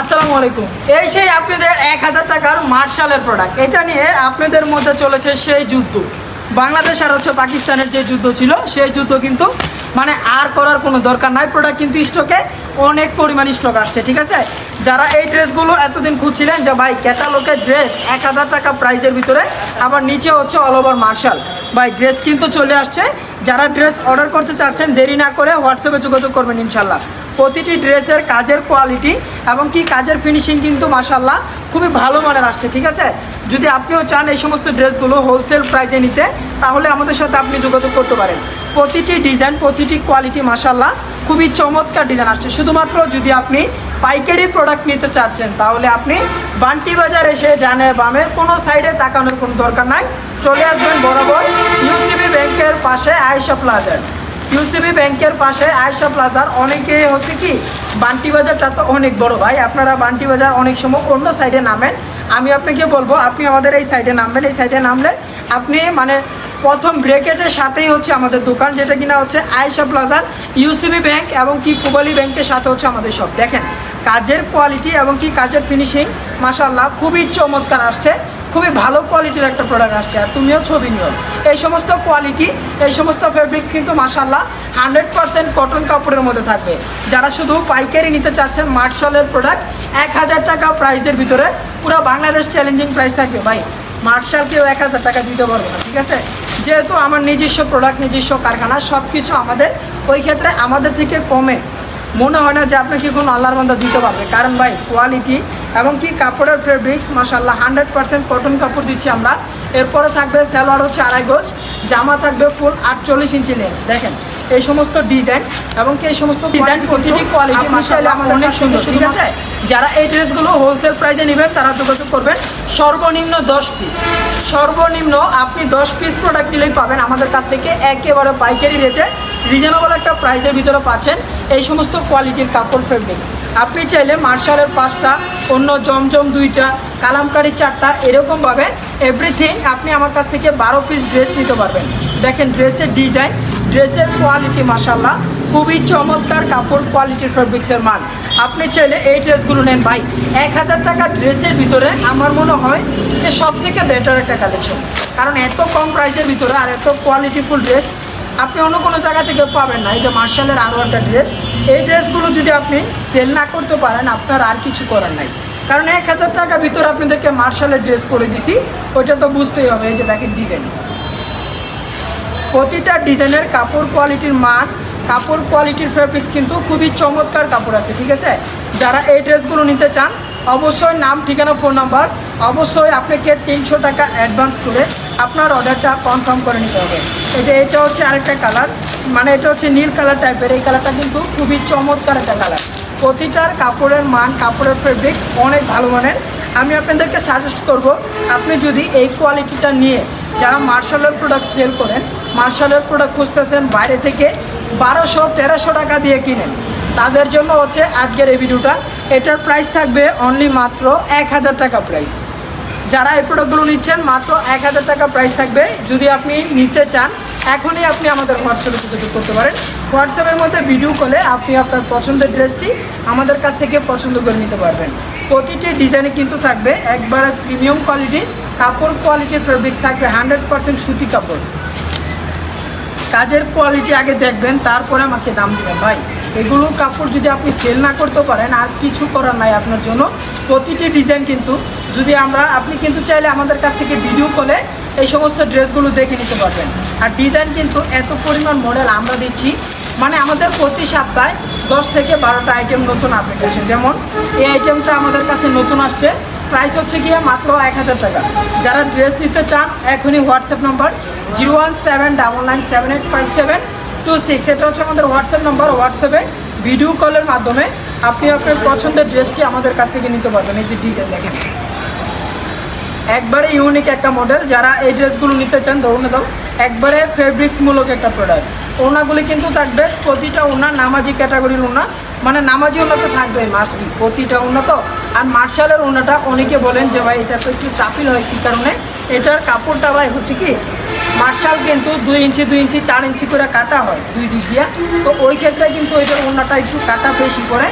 আসসালামু আলাইকুম। এই সেই আপনাদের 1000 টাকার মার্শালের প্রোডাক্ট, এটা নিয়ে আপনাদের মধ্যে চলেছে সেই যুদ্ধ। বাংলাদেশ আর পাকিস্তানের যে যুদ্ধ ছিল, সেই যুদ্ধ কিন্তু মানে আর করার কোনো দরকার নাই। প্রোডাক্ট কিন্তু স্টকে অনেক পরিমাণ স্টক আসছে, ঠিক আছে। যারা এই ড্রেসগুলো এতদিন খুঁজছিলেন যে ভাই ক্যাটালগের ড্রেস 1000 টাকা প্রাইসের ভিতরে, আবার নিচে হচ্ছে অল ওভার মার্শাল, ভাই ড্রেস কিন্তু চলে আসছে। যারা ড্রেস অর্ডার করতে চাচ্ছেন দেরি না করে হোয়াটসঅ্যাপে যোগাযোগ করবেন ইনশাল্লাহ। প্রতিটি ড্রেসের কাজের কোয়ালিটি এবং কি কাজের ফিনিশিং কিন্তু মাশাআল্লাহ খুবই ভালো মানের আসছে, ঠিক আছে। যদি আপনিও চান এই সমস্ত ড্রেসগুলো হোলসেল প্রাইসে নিতে, তাহলে আমাদের সাথে আপনি যোগাযোগ করতে পারেন। প্রতিটি ডিজাইন, প্রতিটি কোয়ালিটি মাশাআল্লাহ খুবই চমৎকার ডিজাইন আসছে। শুধুমাত্র যদি আপনি পাইকারি প্রোডাক্ট নিতে চাচ্ছেন, তাহলে আপনি বান্টি বাজার এসে ডানে বামে কোনো সাইডে তাকানোর কোনো দরকার নাই। চলে আসবেন বরাবর ইউসিবি ব্যাংকের পাশে আয়েশা প্লাজার। ইউসিবি ব্যাংকের পাশে আয়েশা প্লাজার। অনেকে হচ্ছে কি বান্টি বাজারটা তো অনেক বড় ভাই, আপনারা বান্টি বাজার অনেক সময় অন্য সাইডে নামেন। আমি আপনাকে বলবো আপনি আমাদের এই সাইডে নামবেন। এই সাইডে নামলে আপনি মানে প্রথম ব্র্যাকেটের সাথেই হচ্ছে আমাদের দোকান, যেটা কিনা হচ্ছে আয়েশা প্লাজার, ইউসিবি ব্যাংক এবং কি কুবালি ব্যাংকের সাথে হচ্ছে আমাদের সব। দেখেন কাজের কোয়ালিটি এবং কি কাজের ফিনিশিং মাশাআল্লাহ খুবই চমৎকার আসছে, খুবই ভালো কোয়ালিটির একটা প্রোডাক্ট আসছে। আর তুমিও ছবি নিও। এই সমস্ত কোয়ালিটি, এই সমস্ত ফেব্রিক্স কিন্তু মাশাআল্লাহ 100% কটন কাপড়ের মধ্যে থাকবে। যারা শুধু পাইকারি নিতে চাচ্ছেন মার্শালের প্রোডাক্ট 1000 টাকা প্রাইসের ভিতরে, পুরো বাংলাদেশ চ্যালেঞ্জিং প্রাইস থাকবে ভাই। মার্শাল কেউ 1000 টাকা দিতে পারবে না, ঠিক আছে। যেহেতু আমার নিজস্ব প্রোডাক্ট, নিজস্ব কারখানা, সব কিছু আমাদের, ওই ক্ষেত্রে আমাদের থেকে কমে মনে হয় না যে আপনাকে কোনো আল্লাহর বান্দা দিতে পারবে। কারণ ভাই কোয়ালিটি এবং কি কাপড়ের ফেব্রিক্স মাশাআল্লাহ 100% কটন কাপড় দিচ্ছি আমরা। এরপরে থাকবে সালোয়ার হচ্ছে 2.5 গজ, জামা থাকবে ফুল 48 ইঞ্চি লেন্থ। দেখেন এই সমস্ত ডিজাইন এবং কি এই সমস্ত ডিজাইন, প্রতিটি কোয়ালিটি মাশাআল্লাহ অনেক সুন্দর, ঠিক আছে। যারা এই ড্রেসগুলো হোলসেল প্রাইসে নেবেন তারা যোগাযোগ করবেন। সর্বনিম্ন 10 পিস, সর্বনিম্ন আপনি 10 পিস প্রোডাক্ট নিলেই পাবেন আমাদের কাছ থেকে একেবারে পাইকারি রেটে রিজনেবল একটা প্রাইসের ভিতরে পাচ্ছেন এই সমস্ত কোয়ালিটির কাপড় ফেব্রিক্স। আপনি চাইলে মার্শালের 5টা, অন্য জমজম 2টা, কালামকারি 4টা, এরকমভাবে এভরিথিং আপনি আমার কাছ থেকে 12 পিস ড্রেস নিতে পারবেন। দেখেন ড্রেসের ডিজাইন, ড্রেসের কোয়ালিটি মাশাআল্লাহ খুবই চমৎকার কাপড় কোয়ালিটির ফেব্রিক্সের মান। আপনি চাইলে এই ড্রেসগুলো নেন ভাই। 1000 টাকা ড্রেসের ভিতরে আমার মনে হয় যে সব থেকে বেটার একটা কালেকশন। কারণ এত কম প্রাইসের ভিতরে আর এত কোয়ালিটিফুল ড্রেস আপনি অন্য কোনো জায়গা থেকে পাবেন না। এই যে মার্শালের আরও একটা ড্রেস, এই ড্রেসগুলো যদি আপনি সেল না করতে পারেন আপনার আর কিছু করার নাই। কারণ 1000 টাকার ভিতরে আপনাদেরকে মার্শালের ড্রেস করে দিছি, ওইটা তো বুঝতেই হবে। এই যে দেখেন ডিজাইন, প্রতিটা ডিজাইনের কাপড় কোয়ালিটির মান, কাপড় কোয়ালিটির ফেব্রিক্স কিন্তু খুবই চমৎকার কাপড় আছে, ঠিক আছে। যারা এই ড্রেসগুলো নিতে চান অবশ্যই নাম, ঠিকানা, ফোন নাম্বার, অবশ্যই আপনাকে 300 টাকা অ্যাডভান্স করে আপনার অর্ডারটা কনফার্ম করে নিতে হবে। এই যে এটা হচ্ছে আরেকটা কালার, মানে এটা হচ্ছে নীল কালার টাইপের। এই কালারটা কিন্তু খুবই চমৎকার একটা কালার। প্রতিটার কাপড়ের মান, কাপড়ের ফেব্রিক্স অনেক ভালো মানের। আমি আপনাদেরকে সাজেস্ট করব আপনি যদি এই কোয়ালিটিটা নিয়ে, যারা মার্শালের প্রোডাক্ট সেল করেন, মার্শালের প্রোডাক্ট খুঁজতেছেন বাইরে থেকে 1200-1300 টাকা দিয়ে কিনেন, তাদের জন্য হচ্ছে আজকের এই ভিডিওটা। এটার প্রাইস থাকবে অনলি মাত্র 1000 টাকা প্রাইস। যারা এই প্রোডাক্টগুলো নিচ্ছেন মাত্র 1000 টাকা প্রাইস থাকবে। যদি আপনি নিতে চান এখনই আপনি আমাদের হোয়াটসঅ্যাপে যোগাযোগ করতে পারেন। হোয়াটসঅ্যাপের মধ্যে ভিডিও কলে আপনি আপনার পছন্দের ড্রেসটি আমাদের কাছ থেকে পছন্দ করে নিতে পারবেন। প্রতিটি ডিজাইনে কিন্তু থাকবে একবারে প্রিমিয়াম কোয়ালিটির কাপড়, কোয়ালিটির ফেব্রিক্স থাকবে 100% সুতি কাপড়। কাজের কোয়ালিটি আগে দেখবেন, তারপরে আমাকে দাম দেবেন ভাই। এগুলো কাপড় যদি আপনি সেল না করতে পারেন আর কিছু করার নাই আপনার জন্য। প্রতিটি ডিজাইন কিন্তু যদি আপনি কিন্তু চাইলে আমাদের কাছ থেকে ভিডিও কলে এই সমস্ত ড্রেসগুলো দেখে নিতে পারবেন। আর ডিজাইন কিন্তু এত পরিমাণ মডেল আমরা দিচ্ছি, মানে আমাদের প্রতি সপ্তাহে 10 থেকে 12টা আইটেম নতুন আপডেট আসে। যেমন এই আইটেমটা আমাদের কাছে নতুন আসছে, প্রাইস হচ্ছে গিয়ে মাত্র 1000 টাকা। যারা ড্রেস নিতে চান এখনই হোয়াটসঅ্যাপ নাম্বার 01799785726, এটা হচ্ছে আমাদের হোয়াটসঅ্যাপ নাম্বার। হোয়াটসঅ্যাপে ভিডিও কলের মাধ্যমে আপনি আপনার পছন্দের ড্রেসটি আমাদের কাছ থেকে নিতে পারবেন। এই যে ডিজাইন দেখেন, একবারে ইউনিক একটা মডেল। যারা এই ড্রেসগুলো নিতে চান ধরুন দাও, একবারে ফেব্রিক্সমূলক একটা প্রোডাক্ট। ওনাগুলি কিন্তু থাকবে প্রতিটা ওনা নামাজি ক্যাটাগরির ওনা, মানে নামাজি ওনা তো থাকবে মাস্ট বি প্রতিটা ওনা। তো আর মার্শালের ওনাটা অনেকে বলেন যে ভাই এটা তো একটু চাপিল হয়, কী কারণে? এটার কাপড়টা ভাই হচ্ছে কি মার্শাল কিন্তু 2 ইঞ্চি 2 ইঞ্চি 4 ইঞ্চি করে কাটা হয় দুই দিক দিয়ে। তো ওই ক্ষেত্রে কিন্তু এটার ওড়নাটা একটু কাটা বেশি করে,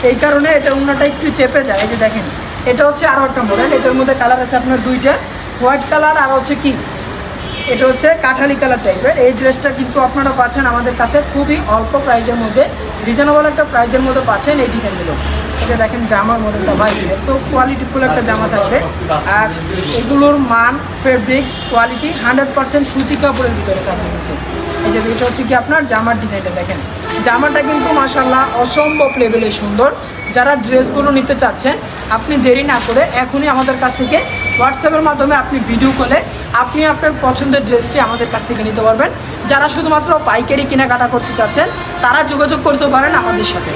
এই কারণে এটার ওড়নাটা একটু চেপে যায়। এই যে দেখেন, এটা হচ্ছে আরও একটা মডেল। এটার মধ্যে কালার আছে আপনার দুইটা, হোয়াইট কালার আর হচ্ছে কি এটা হচ্ছে কাঠালি কালার টাইপের। এই ড্রেসটা কিন্তু আপনারা পাচ্ছেন আমাদের কাছে খুবই অল্প প্রাইসের মধ্যে, রিজনেবল একটা প্রাইসের মধ্যে পাচ্ছেন এই ডিজাইনগুলো। এটা দেখেন জামার মডেলটা ভাই, এত কোয়ালিটিফুল একটা জামা থাকবে। আর এগুলোর মান, ফেব্রিক্স, কোয়ালিটি 100% সুতি কাপড়ের ভিতরে থাকবে কিন্তু। এই যে এটা হচ্ছে কি আপনার জামার ডিজাইনটা দেখেন, জামাটা কিন্তু মাশাআল্লাহ অসম্ভব লেভেলে সুন্দর। যারা ড্রেসগুলো নিতে চাচ্ছেন আপনি দেরি না করে এখনই আমাদের কাছ থেকে হোয়াটসঅ্যাপের মাধ্যমে আপনি ভিডিও কলে আপনি আপনার পছন্দের ড্রেসটি আমাদের কাছ থেকে নিতে পারবেন। যারা শুধুমাত্র পাইকারি কেনাকাটা করতে চাচ্ছেন তারা যোগাযোগ করতে পারেন আমাদের সাথে।